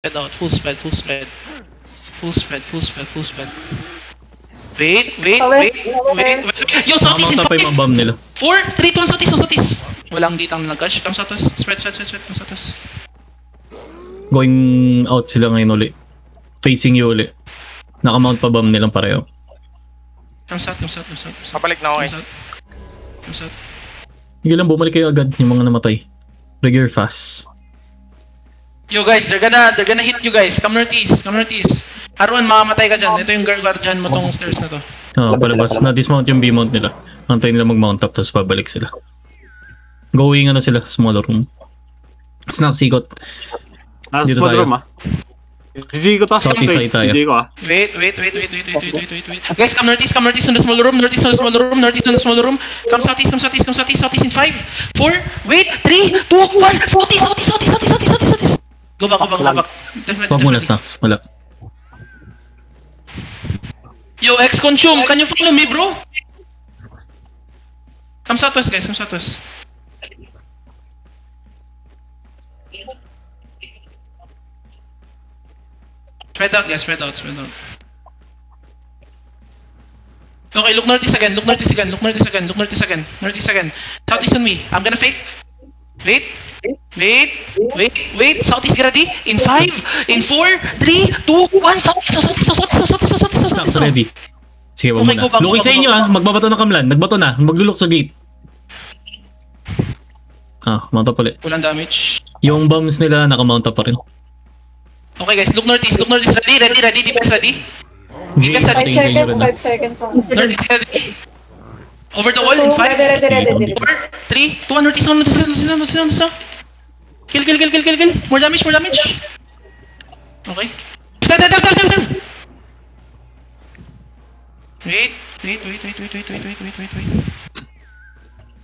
Spread out, full spread, full spread. Full spread, full spread, full spread. Wait. Yo, Southeast in 5, pa yung mga bomb nila. 4, 3, 2, 1, Southeast. Walang ditang nag-cash. Come Southeast. Spread, come Southeast. Going out sila ngayon uli. Facing you uli. Nakamount pa bomb nilang pareho. Come South. Kapalik na ako eh. Come South. Hindi lang, bumalik kayo agad yung mga namatay. Trigger fast. Yo guys, they're gonna hit you guys. Come northeast. Haruan, makamatay ka dyan. Ito yung guardian mo tong stairs na to. Palabas. Na-dismount yung B-mount nila. Antayin nila mag-mount up, tapos pabalik sila. Going sila, smaller room. Snack, sikot. Dito small tayo. room GG ko to. Southeast side tayo. GG ko Wait. Guys, come northeast in the small room. Northeast in the small room. Come southeast in 5, 4, wait, 3, 2, 1. Southeast. Go back. Definitely. Huwag muna, Snacks. Wala. Yo, X-Consume, can you follow me, bro? Come southwest, guys. Spread out, guys. Spread out. Okay, look northeast again. Northeast again. Southeast on me. I'm gonna fake. Wait. Southeast, get ready. In 5, in 4, 3, 2, 1. Southeast. Snacks, ready. Sige, wag Okay, muna. go back, Looking go sa back, inyo go back. Magbabato na kamlan. Nagbato na. Maglulok sa gate. Mount up ulit. Walang damage. Yung bombs nila nakamount up pa rin. Okay, guys. Look northeast. Ready. Defense ready. Defense ready. 5 seconds. Northeast ready. Over the wall in 5, Ready. 4, 3, 2, 1. Northeast. Kill. More damage. Okay. Down. Wait.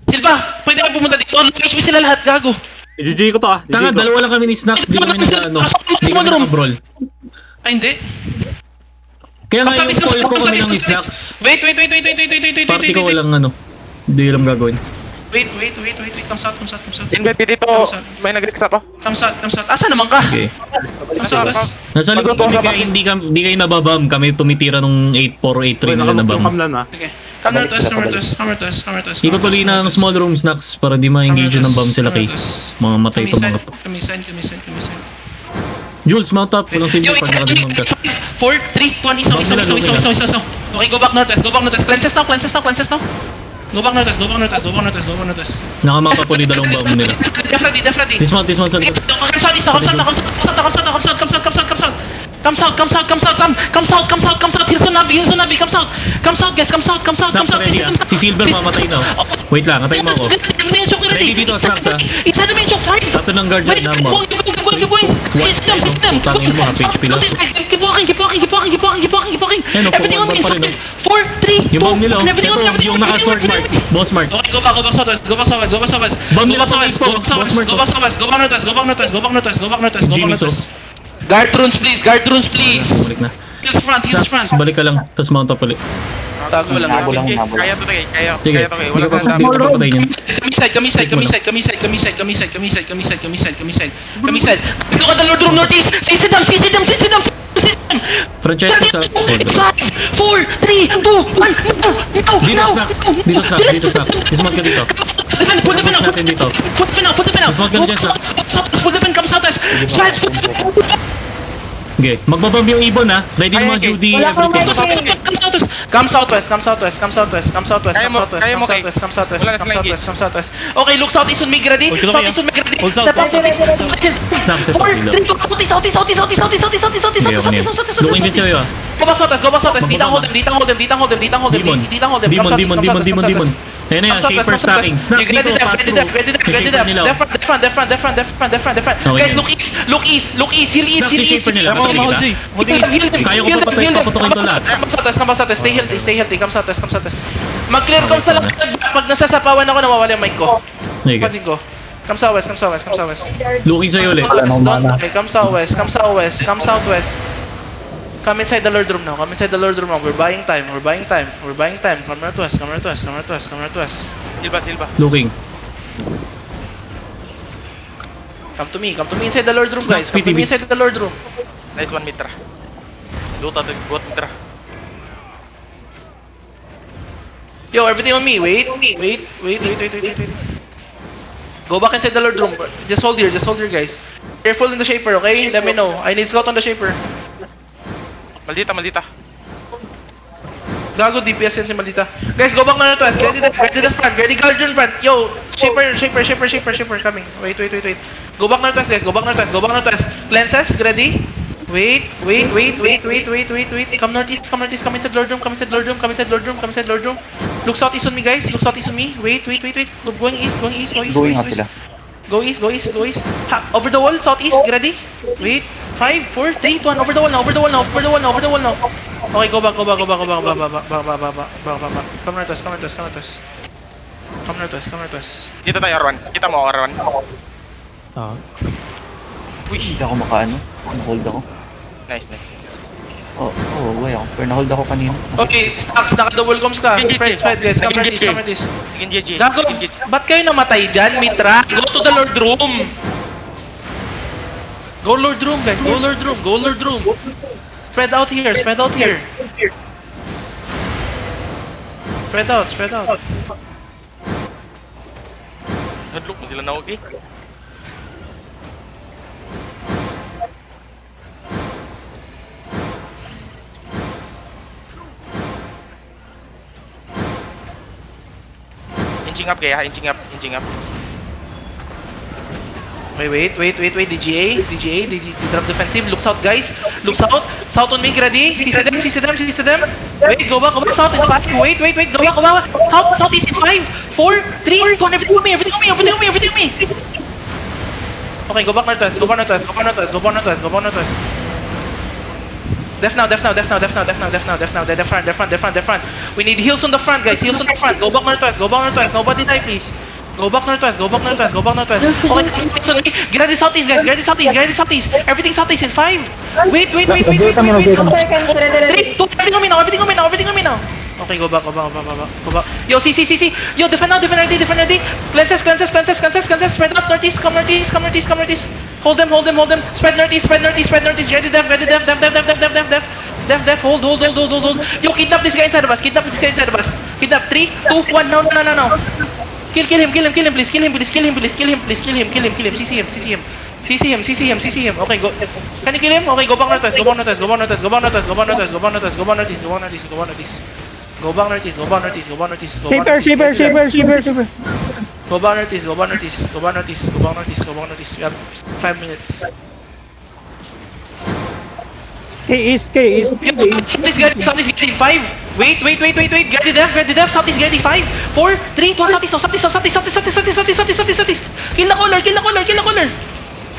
Silva, pwede ka pumunta dito. HP sila lahat, gago. GG ko to Tanga, dalawa lang kami ni Snacks. Di kami nag-ano. Di kami nag-brawl. Ay, hindi. Kaya nga yung call ko kami ng Snacks. Wait. Party ko walang ano. Hindi alam gagawin. Wait. Come south. Invite dito, may nag-rex ako. Come south. Asa naman ka? Okay. Come south. Nasa likod kami kaya hindi kayo nababam. Kami tumitira nung 8-4-8-3 nila na bam. Sige. Come northwest. Ikot ulit ng small room, Snacks, para di ma-engage ng bomb sila kay mga matay itong mga to. Kamisan. Jules, mount up. Walang silver Yo, pag naka-dismount ka. 4, 3, 2, 1, isaw. Okay, go back northwest. Cleanses now. Go back northwest. Nakamount up ulit dalawang bomb nila. Def ready. Dismount sa likod. Come south. Here's the Navi. Come south, guys. Snacks, ready ah. Si Silver mamatay na. Wait lang, atay mo ako. Ready dito, Snacks ah. Isa naman yung 5. Tato ng guard Wait, na keep mo. going. System. Tangin mo, half HP lang. Keep walking. Ayun, Everything on me. pa rin, no? 4, 3, 2, Yung bomb nila, everything on me. ito, yung naka-sword mark. Boss mark. Okay, go back southwest. Bomb nila sa po. Boss mark. Go back northwest. Jimmy, so. Guard runes, please. Balik na. Heels front. Snacks, balik ka lang. Tapos mount up ulit. Tago lang. Kaya to kaya. Sige, Wala hindi sa ko papatay niyan. Kamiside. Look at the Lord Room Northeast. Sisi them. Franchise ka sa... 5, 4, 3, 2, 1. No. Dito, Snacks. Dismount ka dito. Put the pen out. Natin dito. Put the pen out. Mas maganda dyan, Snacks. Put the pen, come southwest. Smash. Okay, magbabomb yung ibon ha. Ready naman, Judy, Wala kang everything. Come southwest. Okay, look southeast on me, ready? Step out. Snacks, ito. 4, 3, 2, southeast. Looking din sa'yo ah. Go back southwest. Ditang hold them. Demon. Ayun na yan, shaper stacking. Snacks dito, pass through. Shaper nila. Different. Guys, look east. Heal east. Snacks yung shaper nila. Kaya ko paputokin to lahat. Come southwest. Stay healthy. Come southwest. Mag-clear coms na lang. Pag nasasapawan ako, nawawala yung mic ko. Okay. Pansin ko. Come southwest. Looking sa'yo ulit. Okay, come southwest. Come inside the Lord Room now. We're buying time. Come northwest. Silva. Looking. Come to me inside the Lord room, guys. Come to me inside the Lord room. Nice one, Mitra. Luta to got Mitra. Yo, everything on me. Wait. Go back inside the Lord room. Just hold here, guys. Careful in the Shaper, okay? Let me know. I need scout on the Shaper. Maldita. Gago, DPS yan si Maldita. Guys, go back na to us. Ready the front. Ready Guardian front. Yo, Shaper. Coming. Wait. Go back na to us, guys. Go back na to us. Cleanses, ready? Wait. Come northeast. Come inside Lord room. Come inside Lord room. Look southeast on me, guys. Wait. Going east. Going out sila. Go east. Over the wall, southeast. Ready? Wait. 5, 4, 3, 2, 1. Over the wall now. Okay, go back. Come right to us. Dito tayo, Arwan. Kita mo, Arwan. Hindi ako makaano. Na-hold ako. Nice. Way ako. Pero na-hold ako kanina. Okay, stacks. Naka-double comms ka. Spread, guys. Come right this. Engage. Gago, ba't kayo namatay dyan, Mitra? Go to the Lord room. Go Lord room, guys. Go Lord room. Spread out here. Spread out. Nag-look mo sila na okay. Inching up kaya, inching up. Wait. DGA. Drop defensive. Look south, guys. Look south. South on me, ready? See them. Wait, go back. South is back. Wait. Go back. South is in 5, 4, 3, 2, 1. Everything on me. Okay, go back north west. Def now. They're front. We need heals on the front, guys. Go back northwest. Nobody die, please. Go back northwest. Okay, get ready southeast, guys. Everything southeast in 5. Wait. 2 seconds, 3, ready. 2, everything on me now. Okay, go back. Yo, see. Yo, defend ready. Cleanses. Spread out northeast. Come northeast. Hold them. Spread northeast. Ready, def. Hold. Yo, kidnap this guy inside of us. Kidnap. 3, 2, 1. No. Kill him, please. Kill him. CC him. Okay, go. Can you kill him? Okay, go back northwest. Go back northeast. Go back northeast. We have 5 minutes. K East. Southeast getting 5. Wait. Ready def. Southeast getting 5, 4, 3, 2, 1. Southeast. Kill the color.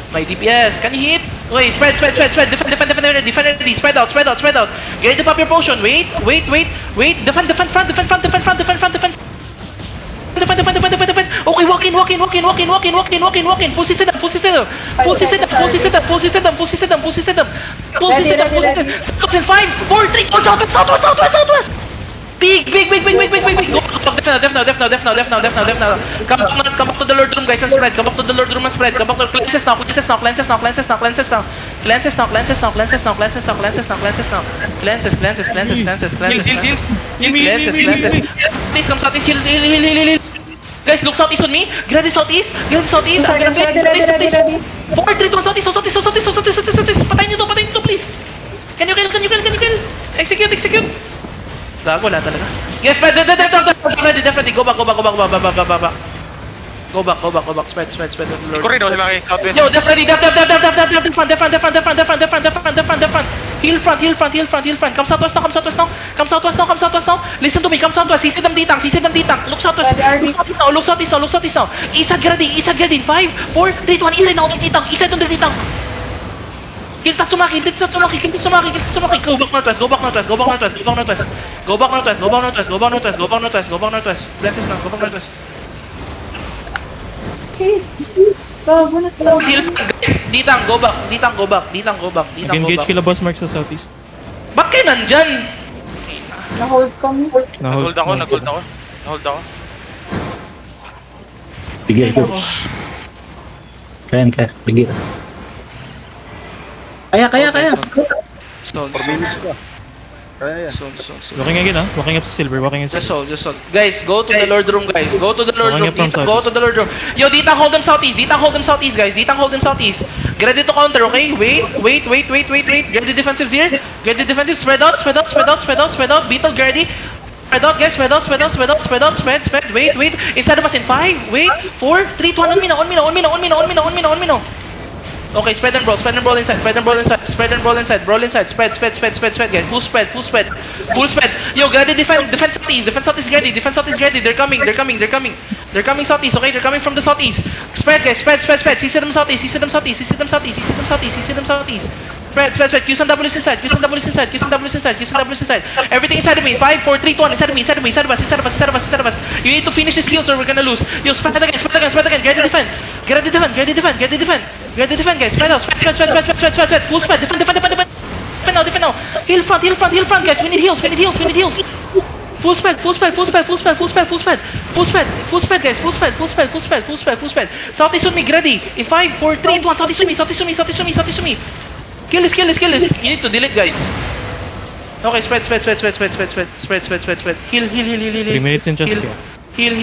My DPS, can you hit? Wait, spread. Defend ready. Spread out. Get ready to pop your potion. Wait. Defend front. Okay, walk in. Full system. Ready. South in 5, 4, 3, 2, southwest. Big. Go def now. Come back to the Lord room, guys, and spread. Come back to cleanses now. Cleanses. Please come southeast, heal. Guys, look southeast on me. Get ready southeast. 2 seconds, ready. 4, 3, 2, southeast. Patayin nyo to, please. Can you kill? Execute. Gago, wala talaga. Yes, definitely. Go back. Spread. Corridor sila kay southwest. Yo, definitely. Defend. Heal front. Come southwest now. Listen to me. Come southwest. CC them ditang. Look southwest now. East side ready. 5, 4, 3, 2, 1. East side under ditang. Kill Tatsumaki. Go back northwest. Blesses now. Go back northwest. Gago na slow. Heal, guys. Ditang, go back. Engage kila Boss Mark sa southeast. Ba't kayo nandyan? Na-hold kami. Nag-hold ako. Sige, coach. Kaya. Bigyan. Kaya. Sold. Sold. Walking again, ah. Walking up sa silver, walking up sa Just hold. Guys, go to the Lord Room, guys. Go to the Lord Walking Room. up from Dita, go to the Lord Room. Yo, Dita, hold them southeast. Guys. Dita, hold them southeast. Get ready to counter, okay? Wait. Get the defensives here. Get the defensive. Spread out. Beetle, get ready. Spread out, guys. Spread out. Wait. Inside of us in 5, wait, 4, 3, 2, 1. On me now. Okay, spread and brawl inside. Spread, guys. Full spread. Yo, get ready, defense southeast ready. They're coming southeast, okay? They're coming from the southeast. Spread, guys, spread. He see them southeast. Spread. Q and W's inside. Everything inside of me. 5, 4, 3, 2, 1. Inside of us. You need to finish this kill or we're gonna lose. Yo, spread again. Get the defend, guys. Spread out. Full spread. Defend now. Heal front, guys. We need heals. Full spread, guys. Southeast on me, get ready. In 5, 4, 3, 2, 1. Southeast on me. Kill this. You need to delete, guys. Okay, spread. Heal. 3 minutes in just Heal.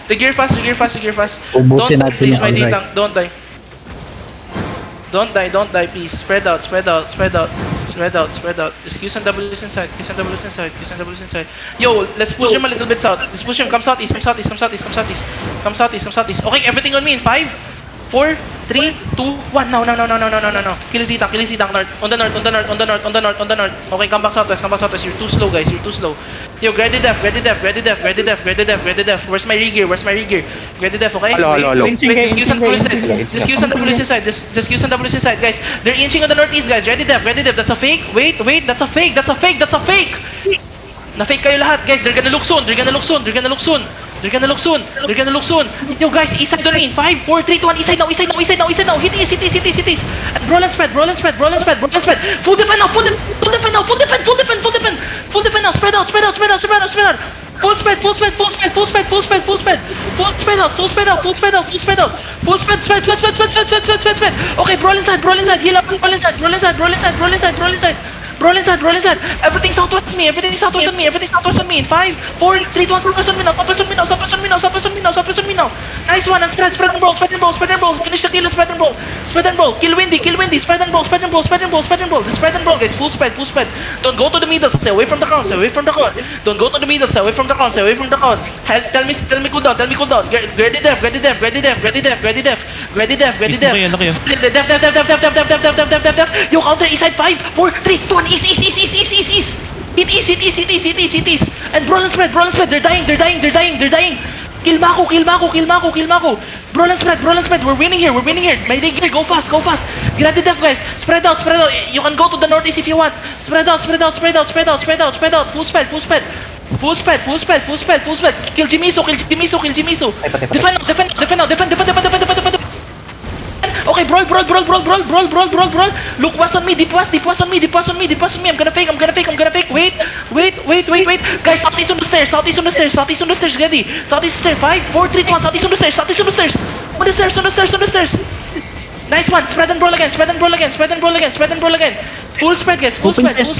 The gear fast. Ubusin Don't natin please, yung my outright. D-Tank. Don't die, please. Spread out. Just Qs and W's inside. Yo, let's push him a little bit south. Come southeast. Okay, everything on me in 5, 4, 3, 2, 1. No. Kill his D-Tank. On the north. Okay, come back southwest. You're too slow, guys. Yo, grab the def. Where's my re-gear? Grab the def, okay? Hello. Wait, just use and W's inside. Guys. They're inching on the northeast, guys. Ready def. That's a fake. Wait, that's a fake. Na-fake kayo lahat, guys. They're gonna look soon. Yo, guys, east side on me. 5, 4, 3, 2, 1. East side now. Hit east. And brawl and spread. Full defend now. Full defend now. Spread out. Full spread out. Okay, brawl inside. Heal up. Roll inside. Everything southwest on me. In 5, 4, 3, 2, 1. Southwest on me now. Nice one. And spread and brawl. Finish the kill and spread and brawl. Kill Windy. Spread and brawl. Just spread and brawl, guys. Full spread. Don't go to the middle. Stay away from the crown. Don't go to the middle. Stay away from the crown. Tell me cool down. Ready def. Def. Yo, counter east side. 5, 4, 3, 2, 1. East. Hit east. And brawl and spread. They're dying. Kill Mako. Brawl and spread. We're winning here. My gear, go fast. Grab the def, guys. Spread out. You can go to the northeast if you want. Spread out. Full spread. Kill Jimiso. Defend. Okay, brawl. Look west on me. Deep west on me. I'm gonna fake. Wait. Guys, southeast on the stairs. Ready. Southeast stairs. 5, 4, 3, 2, 1. Southeast on the stairs. On the stairs. Nice one. Spread and brawl again. Full spread, guys. Full spread, guys.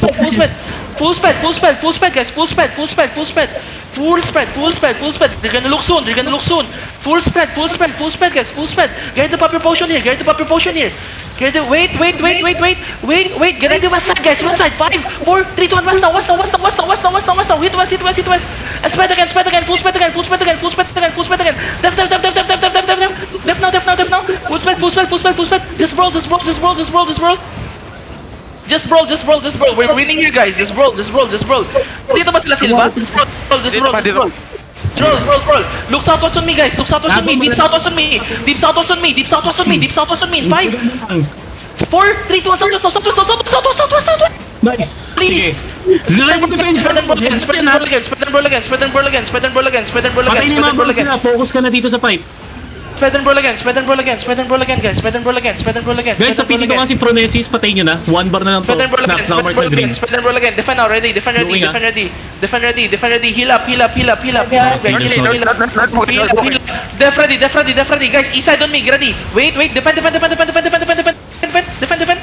Full spread. They're gonna look soon. Full spread, guys. Get the pop your potion here. Wait. Get into west side, guys. 5, 4, 3, 2, 1. West now. Hit west. And spread again. Full spread again. Def now. Full spread. Just brawl. Just brawl. We're winning here, guys. Just brawl. Dito ba sila Silva? Just brawl. Look southwest on me, guys. Deep southwest on me. In 5, 4, 3, 2, 1. Southwest. Nice! Please. Spread and brawl again. Spread and brawl again. Patay na yung mga balls nila. Focus ka na dito sa pipe. Spread and brawl again, spread and brawl again, spread and brawl again, guys. Spread and brawl again, spread and brawl again. Guys, sa PT ko kasi Pronesis, patayin nyo na. 1 bar na lang to. Spread and brawl again, Snap, spread and Mark brawl na green. again, spread and brawl again. Defend now, ready, defend ready, Going, defend ready. Defend ready, defend ready. Heal up, heal up, heal up, heal up, heal up, guys. Heal up, heal up. Heal up, heal up. Def ready, def ready, def ready. Guys, east side on me, ready. Wait, wait, defend, defend, defend, defend, defend, defend, defend, defend, defend, defend.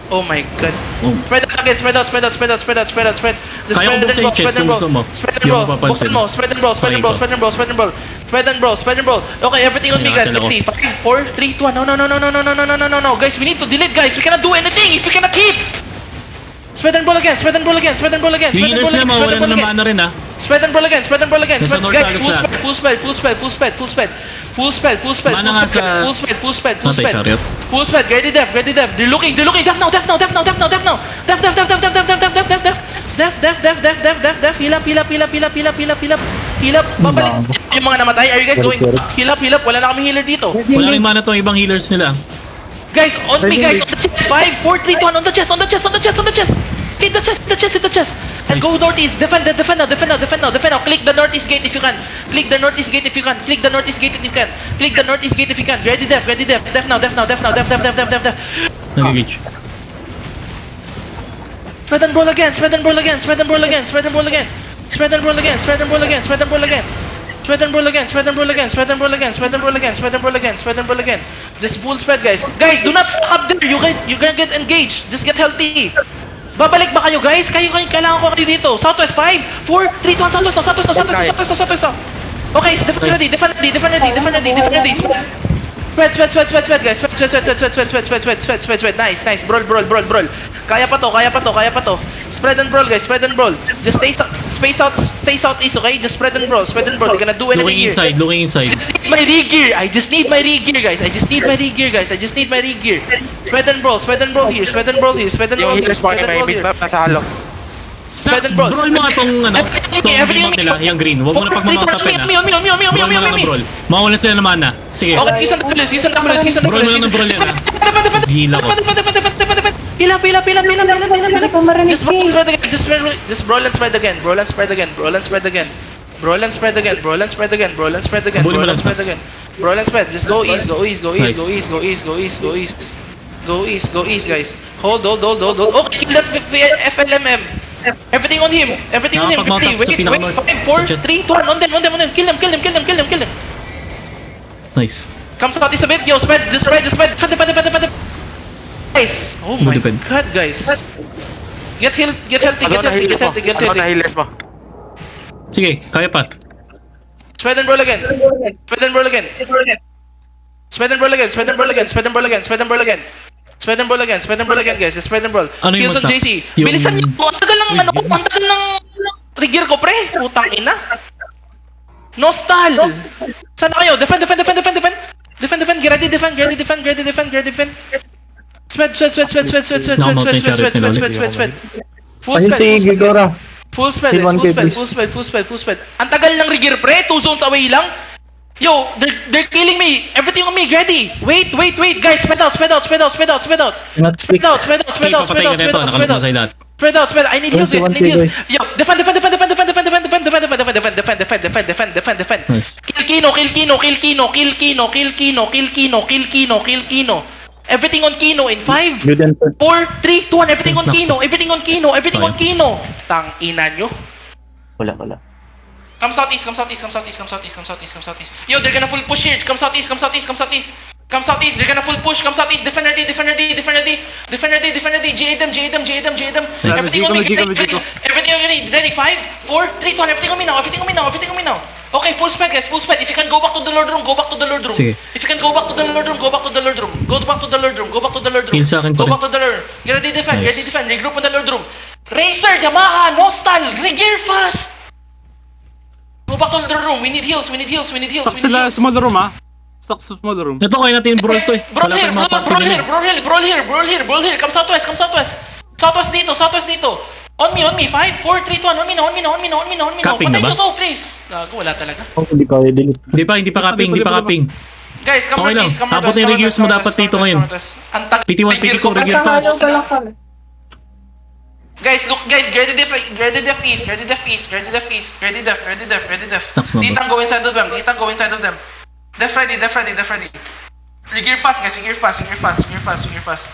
Oh my god. Oh. Spread out again, spread out, spread out, spread out, spread out, spread out, spread. Just Kaya ko spread and buksan brawl, yung chest spread and kung gusto mo. brawl. Spread and Hindi brawl, ako papansin. buksan mo, spread and brawl, spread and brawl, spread and brawl, spread and brawl. Spread and brawl, spread and brawl. Okay, everything on me, guys. Ayan, ako. 50, 5, 4, 3, 2, 1. No, no, no, no, no, no, no, no, no, no, no, no. Guys, we need to delete, guys. We cannot do anything if we cannot hit. Spread and brawl again, spread and brawl again, spread and brawl again, Yung spread and healers brawl na again, spread mawalan and brawl na again. mana rin ha. Spread and brawl again, spread and brawl again. Nasa Spread, North guys, Tagus full na. spell, full spell, full spell, full spell, full spell. Full spell, full spell, Mana full nga spell, sa- full spell, full spell, full Natay spell. chariot. Full spell, ready def, ready def. They're looking, def now, def now, def now, def now, def now. Def, def, def, def, def, def, def, def, def, def. Def, def, def, def, def, def, def. Heal up, heal up, heal up, heal up, heal up, heal up, heal up. Heal up, babalik. Yung mga namatay, are you guys going? Heal up, heal up. Wala na kami healer dito. Wala rin mana tong ibang healers nila. Guys, on me, guys, on the chest. 5, 4, 3, 2, 1, on the chest, on the chest, on the chest, on the chest. Hit the chest, hit the chest, hit the chest. And go Nice. northeast, defend, defend now, defend now, defend now, defend now. Click the northeast gate if you can. Click the northeast gate if you can. Click the northeast gate if you can. Click the northeast gate if you can. Ready def, ready def. Def now, def now, def now, def, def, def, def, def, def. Nagigage. Spread and brawl again, spread and brawl again, spread and brawl again, spread and brawl again. Spread and brawl again, spread and brawl again, spread and brawl again. Spread and brawl again, spread and brawl again, spread and brawl again, spread and brawl again, spread and brawl again, spread and brawl again. Just full spread, guys. Guys, do not stuck up there. You're gonna get engaged. Just get healthy. Babalik ba kayo, guys? Kailangan ko kayo dito. Southwest 5, 4, 3, 2, 1, Southwest, Southwest, Southwest, Southwest, Southwest. Okay, defend ready, defend ready, defend ready, defend ready, defend ready. Spread, guys. Spread. Nice. Brawl. Kaya pa to. Spread and brawl, guys. Spread and brawl. Just stay southeast, okay? Just spread and brawl. You're gonna do anything Looking here. inside, looking inside. I just need my re-gear. I just need my re-gear, guys. Spread and brawl here. Yung healers mo, may bitmap nasa halo. Snacks, and brawl. brawl mo nga tong Everything bimot nila, yung green. Huwag mo na pagmamangtapin ha. On me. Brawl mo lang ng brawl. Mawalan sila ng mana. Sige. Okay, use ang W. Brawl mo lang ng brawl yan ha. Hila ko. Defend. Heal up. Hindi ko marinig Just brawl and eh. spread again. Just brawl and spread again. Brawl and spread again. Bully mo lang, Snaps. Brawl and spread. Just go east. Nice. Go east, guys. Hold. Okay, kill that FLMM. Everything on him. Nakapag-mount up sa Wait. pinaka-north. 5, 4, Sa chest. 3, 2, 1. On them. Kill him. Nice. Come southeast a bit. Yo, spread. Defend. Guys. Oh my Defend. god, guys. Get healthy. Ano na healers mo? Sige, kaya pa. Spread and brawl again. Guys. Spread and brawl. Ano yung Kills on mas JC. snaps? Yung- Bilisan niyo. Ang tagal ng trigger ko, pre. Putang ina. Nostal. Sana kayo? Defend. Get ready, defend. Spread. Full Ayun si spread. Gigora. Full spell, Hit 1K, please. full spell. Ang tagal ng rigir, pre. 2 zones away lang. Yo, they're killing me. Everything on me, ready. Wait, guys. Spread out. Not speak. Okay, papatay ka nito. Nakalap na sa'yo lahat. Spread out. I need heals, guys. Yo, defend. Nice. Kill Kino. Everything on Kino in 5, Good and 4, 3, 2, 1. Everything on Snaps. Kino. Tang ina nyo. Wala. Come southeast. Yo, they're gonna full push here. Come southeast. They're gonna full push. Come southeast. Defend ready. GA them. Everything on me. Everything on me. Ready? 5, 4, 3, 2, 1. Everything on me now. Okay, full speed, guys. If you can go back to the Lord room, go back to the Lord room. Sige. If you can go back to the Lord room, go back to the Lord room. Heal sa akin Go pa rin. back to the Lord. Get ready, defend. Nice. Regroup on the Lord room. Racer, Yamaha, Nostal, regear fast. Go back to the Lord room. We need heals. Stuck sila sa small room ha. Stuck sa small room. Ito, kaya natin brawl to eh. Wala pa yung mga party nila. Brawl here. Come southwest. Southwest dito. On me. 5, 4, 3, 2, 1. On me now. Capping na ba? Patayin nyo to, please. Gago, wala talaga. Oh, hindi kaya delete. Hindi pa capping. Guys, come Okay lang. northeast. Abot yung regears mo dapat dito ngayon. Ang tag- PT1, PT2, regear Nasa halo fast. pa lang pala. Guys, look, guys, ready def east. Snacks mo ba? Ditang go inside of them. Def ready, def ready, def ready. Regear fast, guys. Regear fast, regear fast, regear fast, regear fast.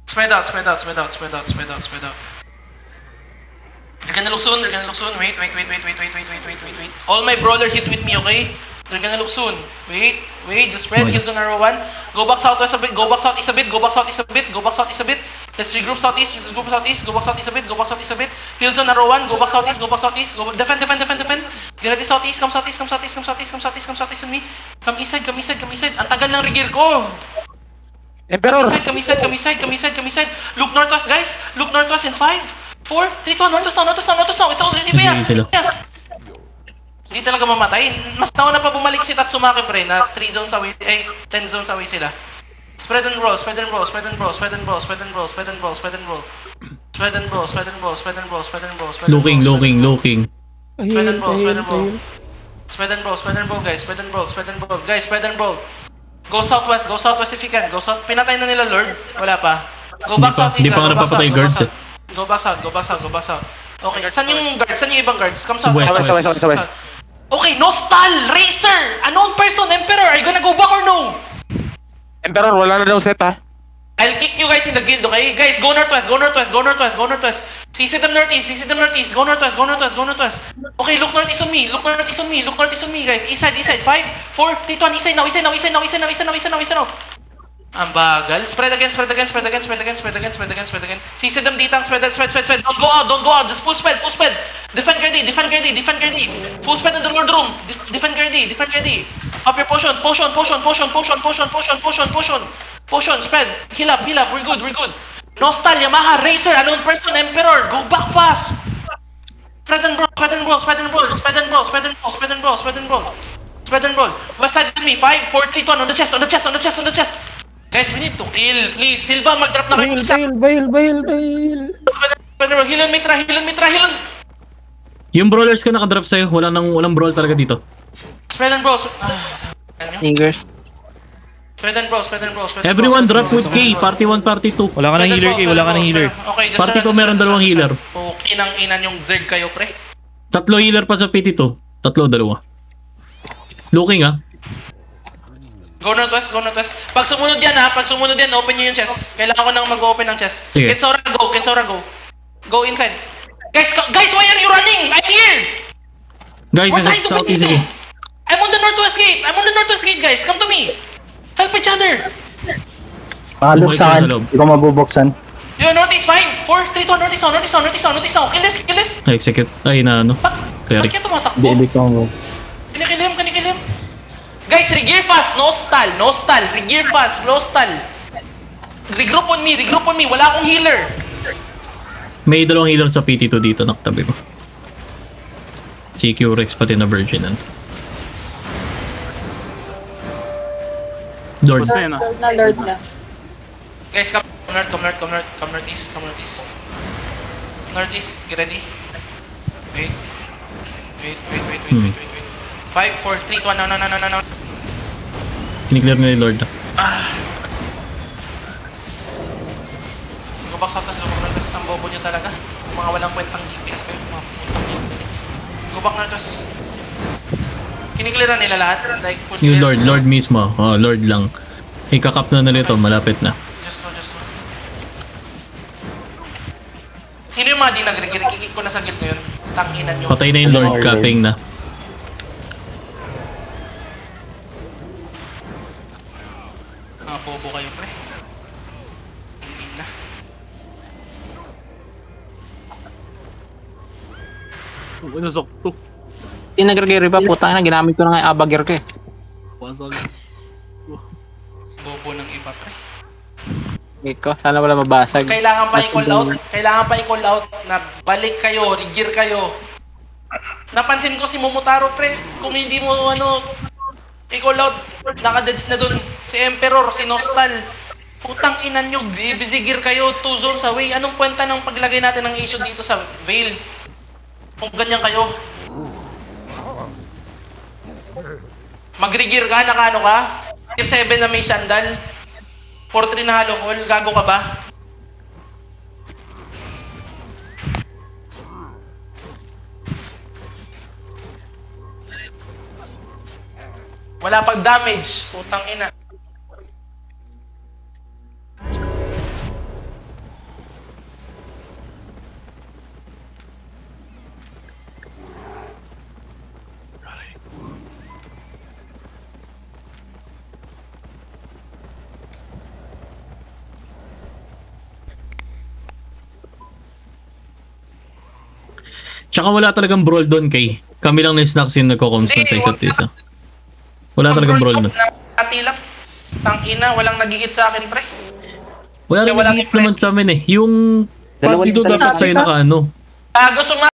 Spread out, spread out, spread out, spread out, spread out, spread out. They're gonna look soon, they're gonna look soon. Wait. All my brawler hit with me, okay? They're gonna look soon. Wait, just spread. Kills on arrow 1. Go back southwest a bit, go back southeast a bit, go back southeast a bit, go back southeast a bit. Let's regroup southeast, let's regroup southeast, go back southeast a bit, go back southeast a bit. Kills on arrow 1, go back southeast, go back southeast, go defend. Get ready southeast, come southeast on me. Come east side. Ang tagal ng regear ko. Emperor! Come east side. Look northwest, guys. Look northwest in 5, 4, 3, 2, 1, northwest now. It's already Sige sila. Yes. Hindi talaga mamatay. Mas nauna pa bumalik si Tatsumaki pre na 3 zones away, 10 zones away sila. Spread and roll. Looking. Spread and roll, guys. Spread and roll. Go southwest if you can. Go south. Pinatay na nila Lord. Wala pa. Go back south. Di pa nga napapatay guards eh. Go back south. Okay, saan yung guards? Saan yung ibang guards? Come south. Sa west. Okay, no stall! Racer! Unknown person, Emperor! Are you gonna go back or no? Emperor, wala na daw set ha. I'll kick you guys in the guild, okay? Guys, go northwest. CC them northeast. Go northwest. Okay, look northeast on me, guys. East side. 5, 4, 3, 2, 1. East side now. Ang bagal. Spread again. CC them ditang. Spread. Don't go out. Just full spread. Defend Gerdy. Full spread in the Lord room. Defend Gerdy. Up your potion. Potion, spread. Heal up. We're good. Nostal, Yamaha, Racer, unknown person, Emperor. Go back fast. Spread and roll. West side with me. 5, 4, 3, 2, 1. On the chest. Guys, we need to kill. Please, Silva, mag-drop na kayo. Bail. Heal on Mitra. Yung brawlers ko nakadrop sa'yo. Walang brawl talaga dito. Spread and roll. Fingers. Spread and roll. Everyone drop with K. Party 1, Party 2. Wala ka ng healer, Kay. Wala ka ng healer. Okay, just Party 2 meron 2 healer. Okay nang inan yung Zerg kayo, pre. 3 healer pa sa PT2. 2. Looking ah. Go northwest. Pag sumunod yan, open nyo yung chest. Kailangan ko nang mag-open ng chest. Sige. Kensora, go. Go inside. Guys, why are you running? I'm here! Guys, We're nasa trying to southeast continue. ako. I'm on the northwest gate, guys. Come to me. Help each other. Bumalik sila Saan? sa loob. Hindi ko mabubuksan. Yo, northeast 5, 4, 3, 2, northeast now. Kill this. Execute. Ay na ano. Ba't Cleric. kaya tumatakbo? Hindi ko mo. Can you kill him? Guys, regear fast, no stall. Regear fast, no stall. Regroup on me. Wala akong healer. May 2 healer sa PT2 dito nakatabi ko. CQ Rex pati na Virgin. Lord. Basta yan ah. Lord na. Guys, come northeast. Northeast, get ready. Wait. 5, 4, 3, 2, 1, no. Kiniklear na ni Lord. Go back northwest, ang bobo nyo talaga. Yung mga walang kwentang DPS kayo, mga putang yun. Go back northwest. Kiniklearan nila lahat, like full Yung clear. Lord mismo. Oh, Lord lang. Ikakap na nito, malapit na. Just no. Sino yung mga di nag-regear? Ko na sa guild ngayon. Tanginan nyo. Patay na yung Lord, capping na. Mga bobo kayo, pre. Hindi na. Inusok to. Yung nag-regear pa, putang na, ginamit ko na nga yung abagir ko eh. Pasag. Bobo ng iba, pre. Hit ko, sana wala mabasag. Kailangan pa i-call out na balik kayo, regear kayo. Napansin ko si Momotaro, pre. Kung hindi mo i-call out, naka-deads na dun. Si Emperor, si Nostal. Putang ina nyo, busy gear kayo, 2 zones away. Anong kwenta ng paglagay natin ng issue dito sa Vale? Kung ganyan kayo. Mag-regear ka, naka-ano ka? Tier 7 na may sandal. 4-3 na hollow call, gago ka ba? Wala pag damage. Putang ina. Tsaka wala talagang brawl doon kay. Kami lang na snacks yung nagko-comms nun sa isa't isa. Wala talagang brawl doon. Atilap. Tangina, walang nagigit sa akin, pre. Wala Walang nang naman sa amin eh. Yung Dalawa party yung doon dapat talaga. sa'yo naka ano. Gusto nga